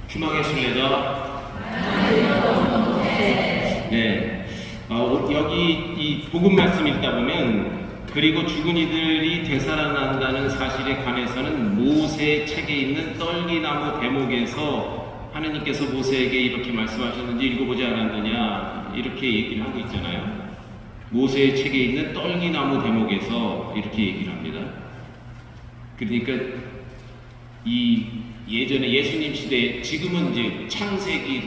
주막의 순례자. 네. 여기 이 복음 말씀 읽다 보면 그리고 죽은 이들이 되살아난다는 사실에 관해서는 모세 책에 있는 떨기나무 대목에서 하느님께서 모세에게 이렇게 말씀하셨는지 읽어보지 않았느냐 이렇게 얘기를 하고 있잖아요. 모세의 책에 있는 떨기나무 대목에서 이렇게 얘기를 합니다. 그러니까 이 예전에 예수님 시대에 지금은 이제 창세기,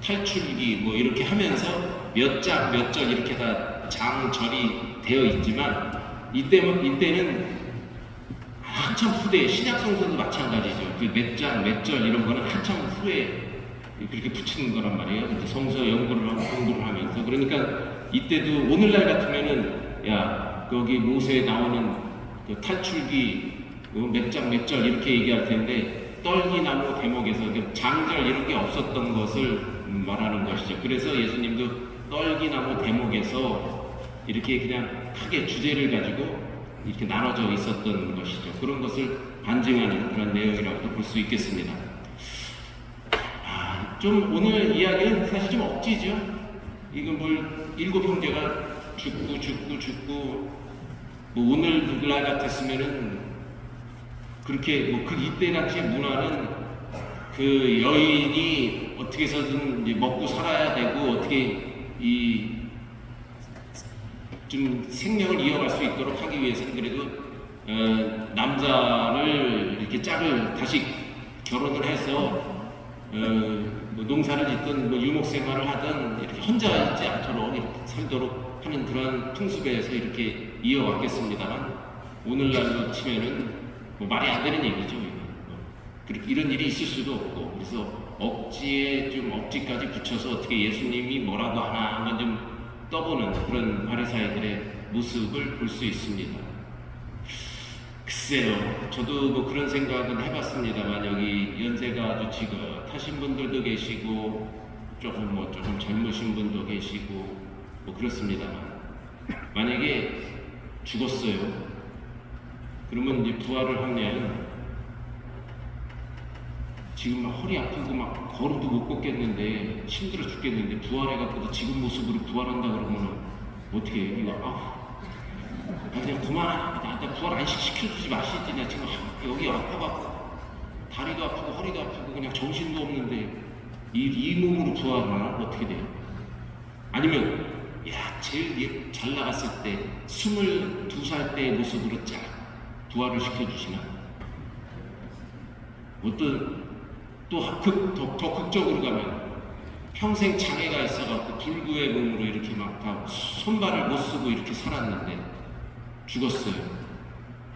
탈출기 이렇게 하면서 몇 장, 몇 절 이렇게 다 장절이 되어 있지만 이때는 한참 후대 신약 성서도 마찬가지죠. 그 몇 장, 몇 절 이런 거는 한참 후에 그렇게 붙이는 거란 말이에요. 근데 성서 공부를 하면서 그러니까 이때도 오늘날 같으면은 야 거기 모세에 나오는 그 탈출기 몇 장 몇 절 이렇게 얘기할 텐데 떨기나무 대목에서 장절 이런 게 없었던 것을 말하는 것이죠. 그래서 예수님도 떨기나무 대목에서 이렇게 그냥 크게 주제를 가지고 이렇게 나눠져 있었던 것이죠. 그런 것을 반증하는 그런 내용이라고도 볼 수 있겠습니다. 좀 오늘 이야기는 사실 좀 억지죠. 이건 일곱 형제가 죽고 오늘날 같았으면은 그렇게 그 이때 당시 문화는 그 여인이 어떻게 해서든 이제 먹고 살아야 되고 어떻게 좀 생명을 이어갈 수 있도록 하기 위해서는 그래도 남자를 이렇게 짝을 다시 결혼을 해서 농사를 짓든 유목 생활을 하든 이렇게 혼자 있지 않도록 이렇게 살도록 하는 그런 풍습에서 이렇게 이어왔겠습니다만 오늘날로 치면은 말이 안 되는 얘기죠. 이런 일이 있을 수도 없고 그래서 억지까지 붙여서 어떻게 예수님이 뭐라고 하나 한번 좀 떠보는 그런 바리사이들의 모습을 볼 수 있습니다. 글쎄요, 저도 그런 생각은 해봤습니다만 여기 연세가 아주 지긋하신 분들도 계시고 조금 젊으신 분도 계시고 그렇습니다만 만약에 죽었어요. 그러면 이제 부활을 하면 지금 막 허리 아프고 막 걸음도 못 걷겠는데 힘들어 죽겠는데 부활해갖고도 지금 모습으로 부활한다 그러면 어떻게 해? 이거 그냥 그만하라. 나 부활 안 시켜주지 마시지. 나 지금 여기 아파갖고 다리도 아프고 허리도 아프고 그냥 정신도 없는데 이 몸으로 부활하나? 어떻게 돼요? 아니면 제일 잘 나갔을 때 22살 때의 모습으로 부활을 시켜주시나? 더 극적으로 가면 평생 장애가 있어갖고 불구의 몸으로 이렇게 막 다 손발을 못 쓰고 이렇게 살았는데 죽었어요.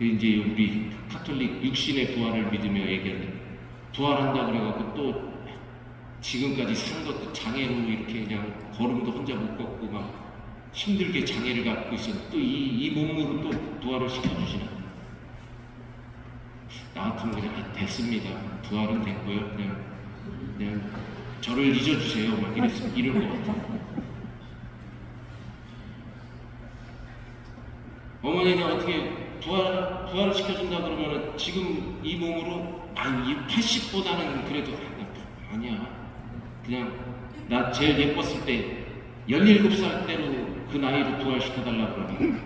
이제 우리 카톨릭 육신의 부활을 믿으며 얘기하는데 부활한다 그래갖고 또 지금까지 산 것도 장애로 이렇게 그냥 걸음도 혼자 못 걷고 막 힘들게 장애를 갖고 있었는데 또 이 몸으로 또 부활을 시켜주시나? 나 같으면 그냥 됐습니다. 부활은 됐고요. 그냥 저를 잊어주세요. 막 이럴 것 같아요. 어머니가 어떻게 부활을 시켜준다 그러면은 지금 이 몸으로 이 80보다는 그래도 아니야. 그냥 나 제일 예뻤을 때 17살 때로 그 나이로 부활시켜달라 그러면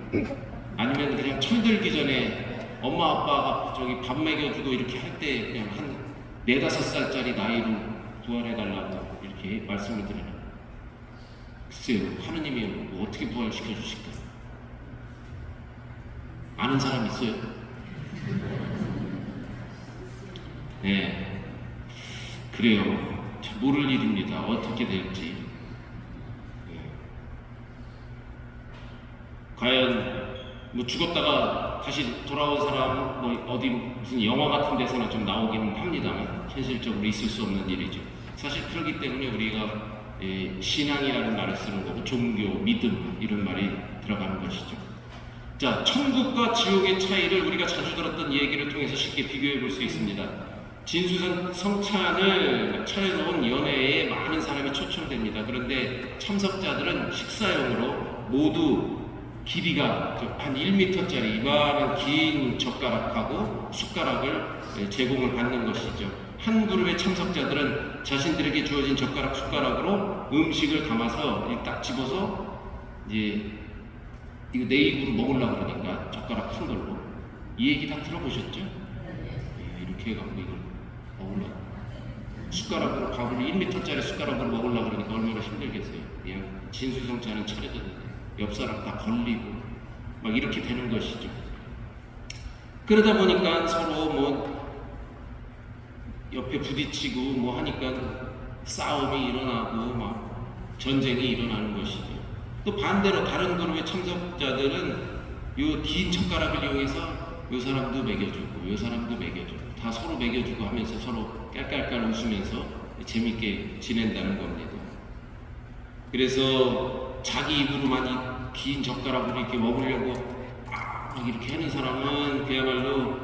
아니면 그냥 철들기 전에 엄마 아빠가 밥 먹여주고 이렇게 할 때 그냥 한 4-5살짜리 나이로 부활해달라고 이렇게 말씀을 드리나. 글쎄요, 하느님이 어떻게 부활시켜 주실까? 아는 사람 있어요? 네, 그래요. 모를 일입니다. 어떻게 될지. 과연 죽었다가 다시 돌아온 사람 어디 무슨 영화 같은 데서나 좀 나오기는 합니다만 현실적으로 있을 수 없는 일이죠. 사실 그렇기 때문에 우리가 신앙이라는 말을 쓰는 거고 종교, 믿음 이런 말이 들어가는 것이죠. 자, 천국과 지옥의 차이를 우리가 자주 들었던 얘기를 통해서 쉽게 비교해 볼 수 있습니다. 진수성 성찬을 차려놓은 연회에 많은 사람이 초청됩니다. 그런데 참석자들은 식사용으로 모두 길이가 한 1m짜리 이만한 긴 젓가락하고 숟가락을 제공을 받는 것이죠. 한 그룹의 참석자들은 자신들에게 주어진 젓가락, 숟가락으로 음식을 담아서 딱 집어서 이제 이거 내 입으로 먹으려고 그러니까 젓가락 큰 걸로. 이 얘기 다 들어보셨죠? 이렇게 해갖고 이걸 먹으려고. 숟가락으로 밥을 1m짜리 숟가락으로 먹으려고 그러니까 얼마나 힘들겠어요. 그냥 진수성찬은 차려졌는데 옆 사람 다 걸리고 막 이렇게 되는 것이죠. 그러다 보니까 서로 뭐 옆에 부딪히고 뭐 하니까 싸움이 일어나고 막 전쟁이 일어나는 것이죠. 또 반대로 다른 그룹의 참석자들은 요 긴 젓가락을 이용해서 요 사람도 먹여주고 요 사람도 먹여주고 다 서로 먹여주고 하면서 서로 깔깔깔 웃으면서 재밌게 지낸다는 겁니다. 그래서 자기 입으로만 이 긴 젓가락으로 이렇게 먹으려고 막 이렇게 하는 사람은 그야말로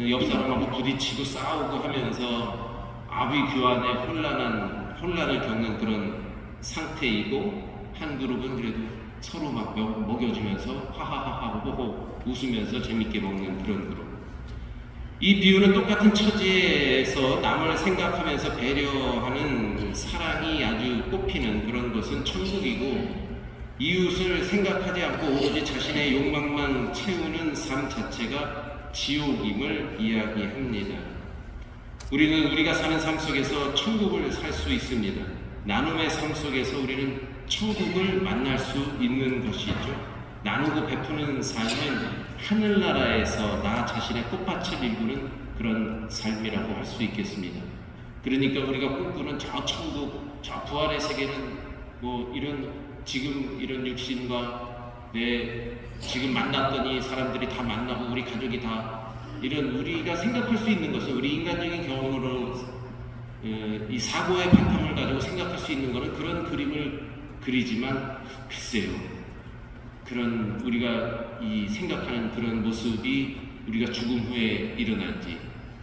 옆 사람하고 부딪히고 싸우고 하면서 아비규환의 혼란을 겪는 그런 상태이고, 한 그룹은 그래도 서로 막 먹여주면서 하하하하 호호 웃으면서 재밌게 먹는 그런 그룹. 이 비유는 똑같은 처지에서 남을 생각하면서 배려하는 사랑이 아주 꽃피는 그런 것은 천국이고, 이웃을 생각하지 않고 오로지 자신의 욕망만 채우는 삶 자체가 지옥임을 이야기합니다. 우리는 우리가 사는 삶 속에서 천국을 살 수 있습니다. 나눔의 삶 속에서 우리는 천국을 만날 수 있는 것이죠. 나누고 베푸는 삶은 하늘나라에서 나 자신의 꽃밭을 일구는 그런 삶이라고 할 수 있겠습니다. 그러니까 우리가 꿈꾸는 저 천국, 저 부활의 세계는 뭐 지금 이런 육신과 내 지금 만났던 이 사람들이 다 만나고 우리 가족이 다 이런 우리가 생각할 수 있는 것은 우리 인간적인 경험으로 이 사고의 바탕을 가지고 생각할 수 있는 것은 그런 그림을 그리지만 글쎄요, 그런 우리가 이 생각하는 그런 모습이 우리가 죽음 후에 일어날지,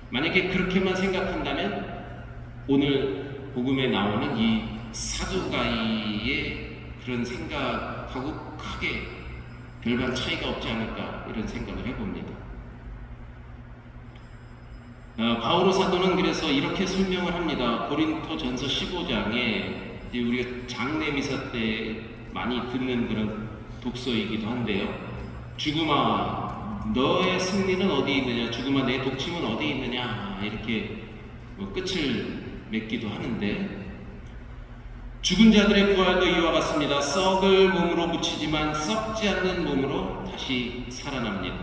만약에 그렇게만 생각한다면 오늘 복음에 나오는 이 사두가이의 그런 생각하고 크게 별반 차이가 없지 않을까 이런 생각을 해봅니다. 바오로 사도는 그래서 이렇게 설명을 합니다. 고린토전서 15장에 우리가 장례미사 때 많이 듣는 그런 독서이기도 한데요. 죽음아 너의 승리는 어디 있느냐, 죽음아 내 독침은 어디 있느냐, 이렇게 끝을 맺기도 하는데, 죽은 자들의 부활도 이와 같습니다. 썩을 몸으로 묻히지만 썩지 않는 몸으로 다시 살아납니다.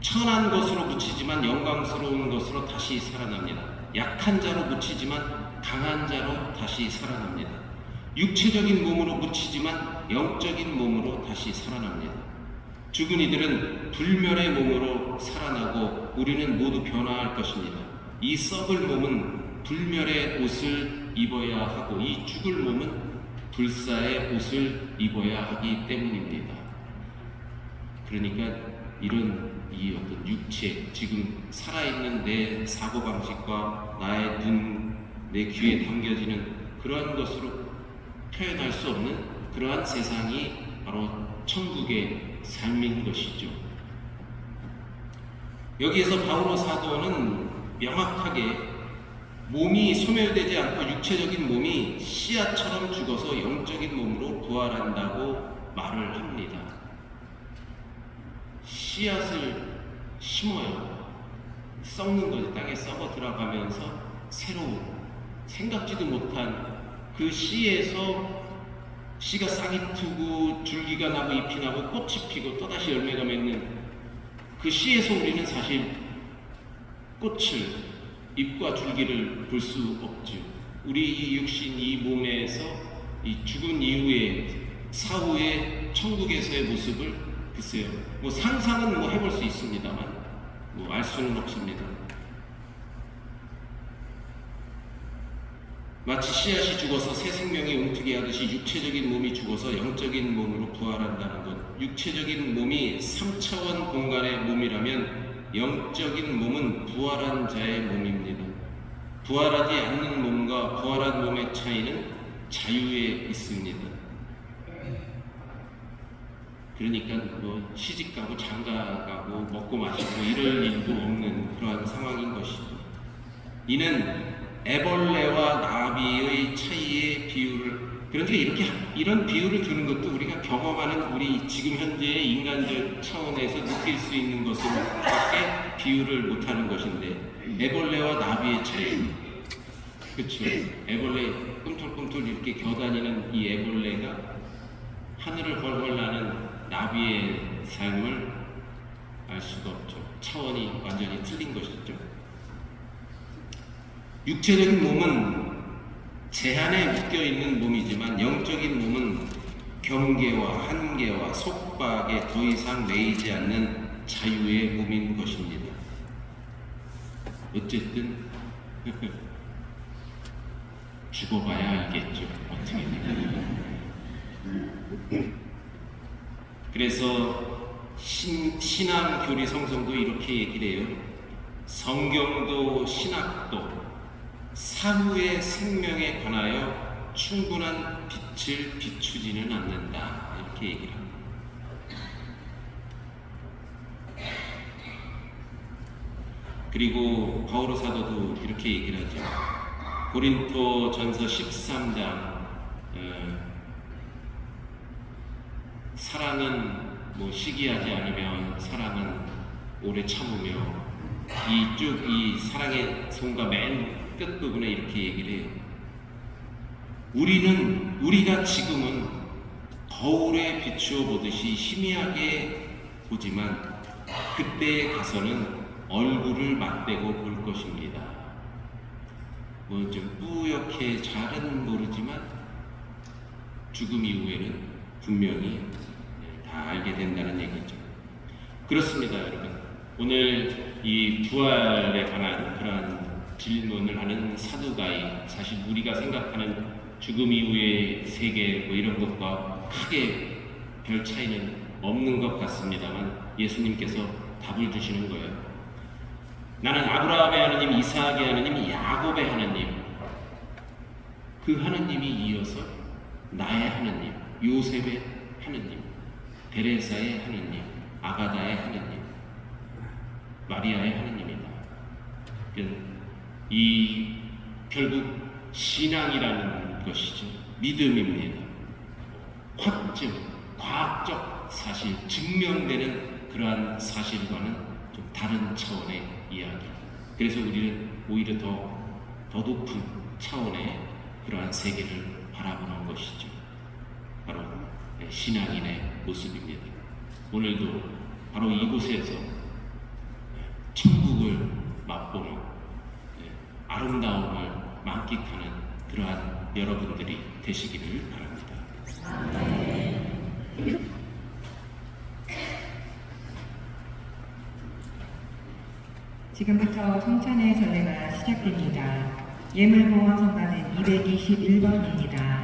천한 것으로 묻히지만 영광스러운 것으로 다시 살아납니다. 약한 자로 묻히지만 강한 자로 다시 살아납니다. 육체적인 몸으로 묻히지만 영적인 몸으로 다시 살아납니다. 죽은 이들은 불멸의 몸으로 살아나고 우리는 모두 변화할 것입니다. 이 썩을 몸은 불멸의 옷을 입어야 하고 이 죽을 몸은 불사의 옷을 입어야 하기 때문입니다. 그러니까 이런 이 어떤 육체, 지금 살아있는 내 사고방식과 나의 눈, 내 귀에 담겨지는 그러한 것으로 표현할 수 없는 그러한 세상이 바로 천국의 삶인 것이죠. 여기에서 바오로 사도는 명확하게 몸이 소멸되지 않고 육체적인 몸이 씨앗처럼 죽어서 영적인 몸으로 부활한다고 말을 합니다. 씨앗을 심어요. 썩는 거지. 땅에 썩어 들어가면서 새로운 생각지도 못한 그 씨에서 씨가 싹이 트고 줄기가 나고 잎이 나고 꽃이 피고 또다시 열매가 맺는 그 씨에서 우리는 사실 꽃을, 잎과 줄기를 볼 수 없죠. 우리 이 육신, 이 몸에서 이 죽은 이후에 사후의 천국에서의 모습을 글쎄요, 뭐 상상은 뭐 해볼 수 있습니다만 뭐 알 수는 없습니다. 마치 씨앗이 죽어서 새 생명이 움트게 하듯이 육체적인 몸이 죽어서 영적인 몸으로 부활한다는 것. 육체적인 몸이 3차원 공간의 몸이라면 영적인 몸은 부활한 자의 몸입니다. 부활하지 않는 몸과 부활한 몸의 차이는 자유에 있습니다. 그러니까 뭐 시집가고 장가가고 먹고 마시고 이럴 일도 없는 그러한 상황인 것이죠. 이는 애벌레와 나비의 차이의 비유를, 그러니까 이런 비유를 두는 것도 우리가 경험하는 우리 지금 현재의 인간적 차원에서 느낄 수 있는 것으로밖에 비유를 못하는 것인데, 애벌레와 나비의 차이. 그렇죠. 애벌레 꿈틀꿈틀 이렇게 겨다니는 이 애벌레가 하늘을 훨훨 나는 나비의 삶을 알 수가 없죠. 차원이 완전히 틀린 것이죠. 육체적인 몸은 제한에 묶여있는 몸이지만 영적인 몸은 경계와 한계와 속박에 더 이상 매이지 않는 자유의 몸인 것입니다. 어쨌든 죽어봐야 알겠죠. 어떻게 되는지. 그래서 신앙교리 성성도 이렇게 얘기를 해요. 성경도 신학도 사후의 생명에 관하여 충분한 빛을 비추지는 않는다. 이렇게 얘기를 합니다. 그리고 바오로 사도도 이렇게 얘기를 하죠. 고린토 전서 13장 사랑은 뭐 시기하지 않으면 사랑은 오래 참으며, 이 사랑의 송가 맨 끝부분에 이렇게 얘기를 해요. 우리가 지금은 거울에 비추어 보듯이 희미하게 보지만 그때에 가서는 얼굴을 맞대고 볼 것입니다. 뭐 좀 뿌옇게 잘은 모르지만 죽음 이후에는 분명히 다 알게 된다는 얘기죠. 그렇습니다, 여러분. 오늘 이 부활에 관한 그러한 질문을 하는 사두가이, 사실 우리가 생각하는 죽음 이후의 세계 뭐 이런 것과 크게 별 차이는 없는 것 같습니다만 예수님께서 답을 주시는 거예요. 나는 아브라함의 하나님, 이삭의 하나님, 야곱의 하나님, 그 하나님이 이어서 나의 하나님, 요셉의 하나님, 데레사의 하나님, 아가다의 하나님, 마리아의 하나님이다. 이 결국 신앙이라는 것이죠. 믿음입니다. 확증, 과학적 사실, 증명되는 그러한 사실과는 좀 다른 차원의 이야기. 그래서 우리는 오히려 더 높은 차원의 그러한 세계를 바라보는 것이죠. 바로 신앙인의 모습입니다. 오늘도 바로 이곳에서 천국을 맛보는 아름다움을 만끽하는 그러한 여러분들이 되시기를 바랍니다. 지금부터 성찬의 전례가 시작됩니다. 예물보원 성가는 221번입니다.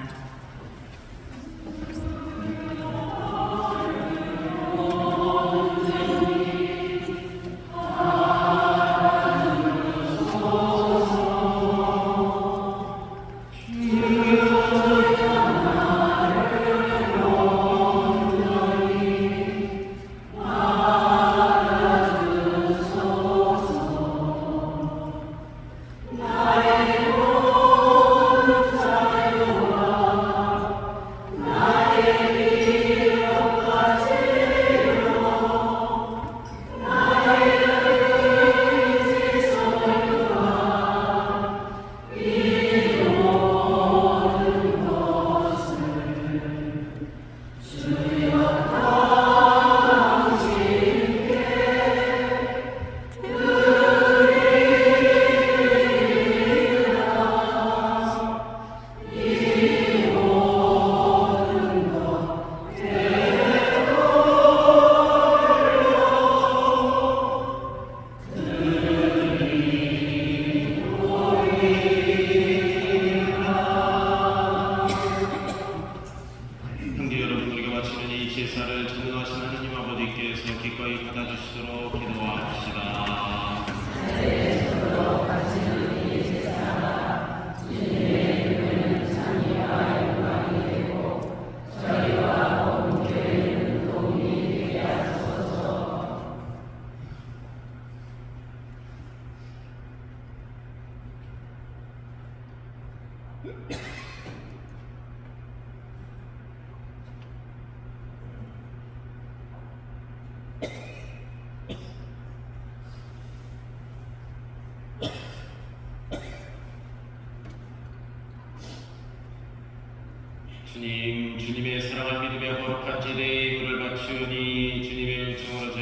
주님, 주님의 사랑을 믿으며 거룩한 제대의 물을 바치오니 주님의 요청으로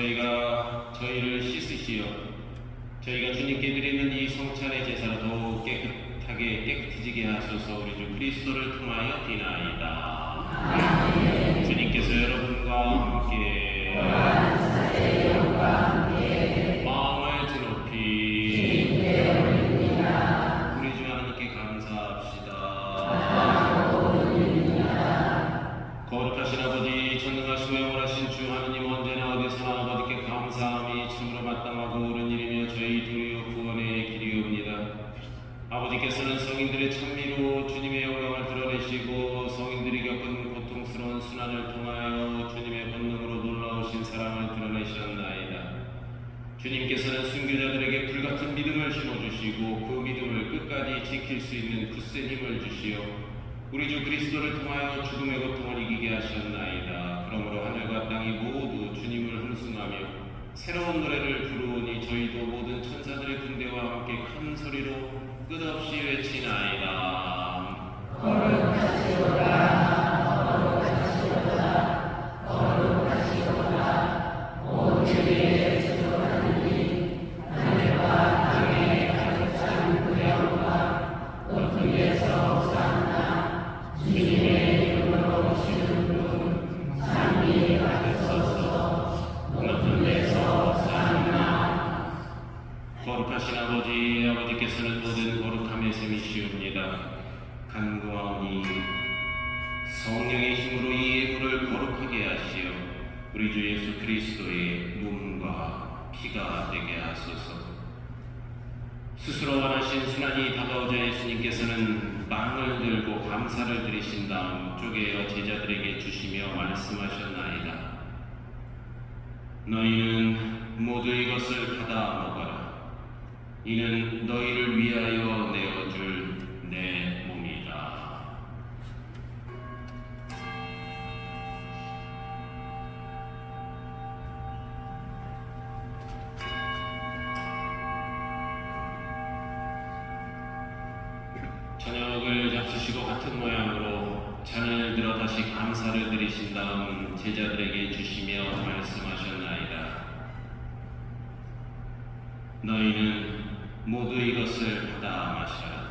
저희를 씻으시어 저희가 주님께 드리는 이 성찬의 제사를 더욱 깨끗해지게 하소서. 우리 주 그리스도를 통하여 비나이다. 주님께서 여러분과 함께 마음을 드높이 우리 주 하나님께 감사합시다. 거룩하신 아버지, 전능하시고 영원하신 주 하느님, 언제나 어디서나 아버지께 감사함이 참으로 마땅하고 옳은 일이며 저희 도리어 구원의 길이옵니다. 아버지께서는 성인들의 찬미로 주님의 영광을 드러내시고 성인들이 겪은 고통스러운 순환을 통하여 주님의 본능으로 놀라우신 사랑을 드러내셨나이다. 주님께서는 순교자들에게 불같은 믿음을 심어주시고 그 믿음을 끝까지 지킬 수 있는 굳센 힘을 주시어 우리 주 그리스도를 통하여 죽음의 고통을 이기게 하셨나이다. 그러므로 하늘과 땅이 모두 주님을 hum승하며 새로운 노래를 부르오니 저희도 모든 천사들의 군대와 함께 큰 소리로 끝없이 외치나이다. 거룩하신 아버지, 아버지께서는 모든 거룩함의 셈이시옵니다. 간구하오니 성령의 힘으로 이 예물을 거룩하게 하시어 우리 주 예수 그리스도의 몸과 피가 되게 하소서. 스스로 원하신 순환이 다가오자 예수님께서는 빵을 들고 감사를 드리신 다음 쪼개어 제자들에게 주시며 말씀하셨나이다. 너희는 모두 이것을 받아 먹어라. 이는 너희를 위하여 내어줄 내 몸이다. 저녁을 잡수시고 같은 모양으로 잔을 들어 다시 감사를 드리신 다음 제자들에게 주시며 말씀하셨나이다. 너희는 모두 이것을 받아 마시라.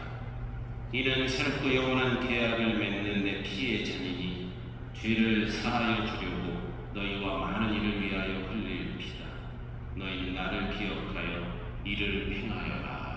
이는 새롭고 영원한 계약을 맺는 내 피의 잔이니 죄를 사하여 주려고 너희와 많은 이를 위하여 흘릴 피다. 너희는 나를 기억하여 이를 행하여라.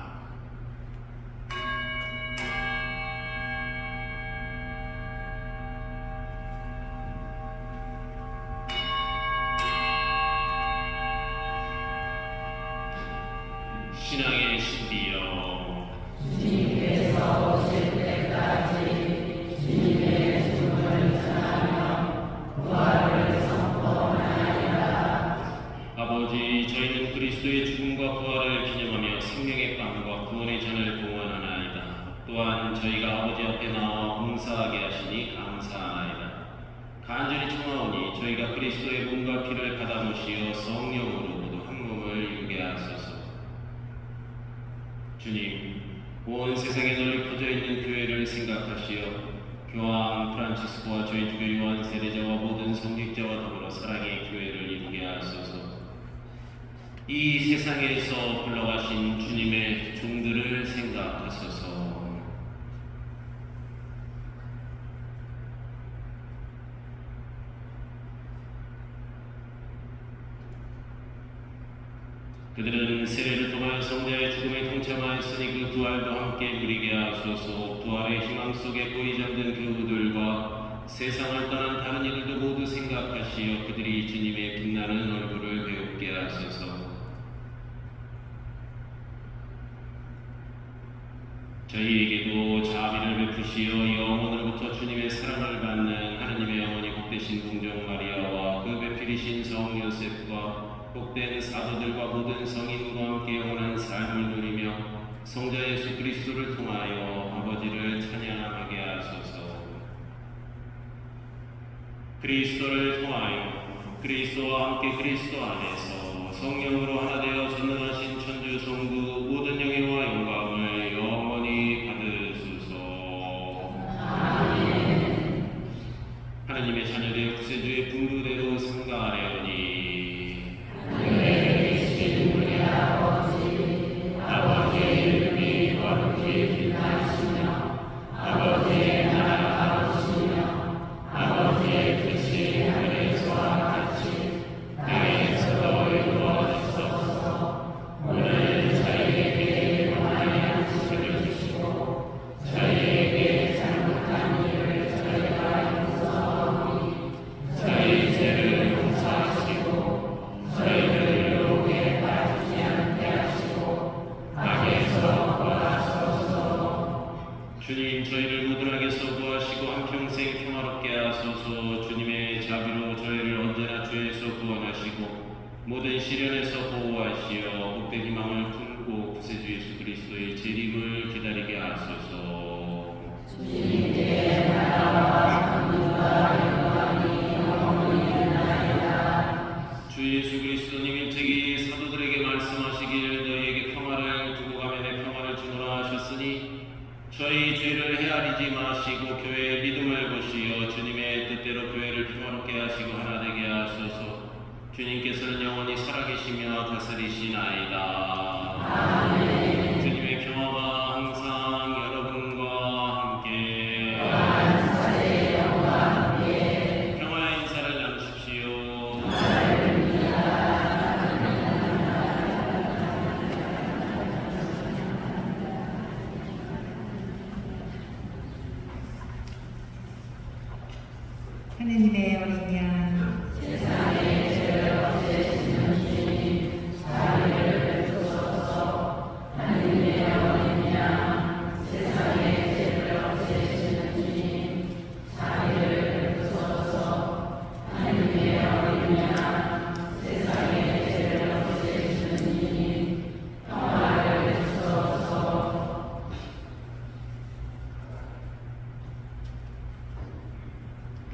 신앙의 신비여, 주님께서 오실 때까지 주님의 죽음을 전하며 부활을 선포하나이다. 아버지, 저희는 그리스도의 죽음과 부활을 기념하며 생명의 빵과 구원의 잔을 봉헌하나이다. 또한 저희가 아버지 앞에 나와 봉사하게 하시니 감사하나이다. 간절히 청하오니 저희가 그리스도의 몸과 피를 받아 모시어 성령으로 모두 한 몸을 이루게 하소서. 주님, 온 세상에 널리 퍼져 있는 교회를 생각하시어 교황 프란치스코와 저희 주교 요한 세례자와 모든 성직자와 더불어 사랑의 교회를 이루게 하소서. 이 세상에서 불러가신 주님의 종들을 생각하소서. 그들은 세례를 통하여 성자의 죽음에 동참하였으니 그 부활도 함께 누리게 하소서. 부활의 희망 속에 보이 잠든 교우들과 세상을 떠난 다른 이들도 모두 생각하시어 그들이 주님의 빛나는 얼굴을 배웁게 하소서. 저희에게도 자비를 베푸시어 영원으로부터 주님의 사랑을 받는 하느님의 어머니 복되신 동정 마리아와 그 배필이신 성 요셉과 복된 사도들과 모든 성인과 함께 영원한 삶을 누리며 성자 예수 그리스도를 통하여 아버지를 찬양하게 하소서. 그리스도를 통하여 그리스도와 함께 그리스도 안에서 성령으로 하나 되어 전능하신 천주 성부 모든 영예와 영광을 영원히 받으소서. 하나님의 자녀되어 구세주의 분부대로 상가하려니 아버지의 이름이 거룩히 빛나시며 아버지의 나라가 오시며 아버지의 뜻이 하늘에서와 같이 땅에서도 이루어지소서. 오늘 저희에게 원하는 양식을 주시고 저희에게 잘못한 일을 저희가 용서하오니 저희 죄를 용서하시고 저희를 유혹에 빠지지 않게 하시고 악에서 구하소서. 주님, 저희를 모든 악에서 구하시고 한평생 평화롭게 하소서. 주님의 자비로 저희를 언제나 죄에서 구원하시고 모든 시련에서 보호하시어 복된 희망을 품고 구세주 예수 그리스도의 재림을 기다리게 하소서. 주님께 나라와 권능과 영광이 영원히 있나이다. 주 예수 그리스도님 일찍이 사도들에게 말씀하시길 너희에게 평화를 두고 가면 내 평화를 주노라 하셨으니 저희 죄를 헤아리지 마시고 교회의 믿음을 보시어 주님의 뜻대로 교회를 평화롭게 하시고 하나 되게 하소서. 주님께서는 영원히 살아계시며 다스리시나이다. 아멘. 주님의 평화가 항상 여러분과 함께 사제의 영과 함께 평화의 인사를 나누십시오. 하느님의 어린 양 세상의 죄를 없애시는 주님, 자비를 베푸소서. 하느님의 어린 양, 세상의 죄를 없애시는 주님, 자비를 베푸소서. 하느님의 어린 양, 세상의 죄를 없애시는 주님, 평화를 주소서.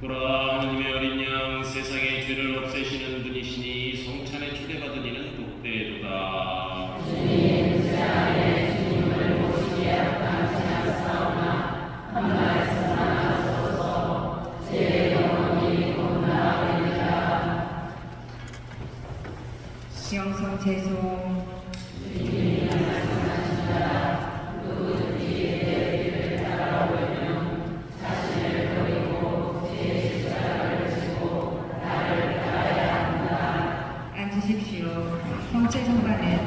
보라, 하느님의 어린 양, 세상의 죄를 없애시는 분이시니 성찬에 초대받은 이는 복되도다. 주님, 제 안에 주님을 모시게 감사하사오나 한 말씀만 하소서. 제 영혼이 고나오리이다. 영성 제송 주님이 말씀하신다. 누구든지 내 길을 따라오려면 자신을 버리고 제 십자가를 지고 나를 따라야 한다. 앉으십시오. 성체 성가는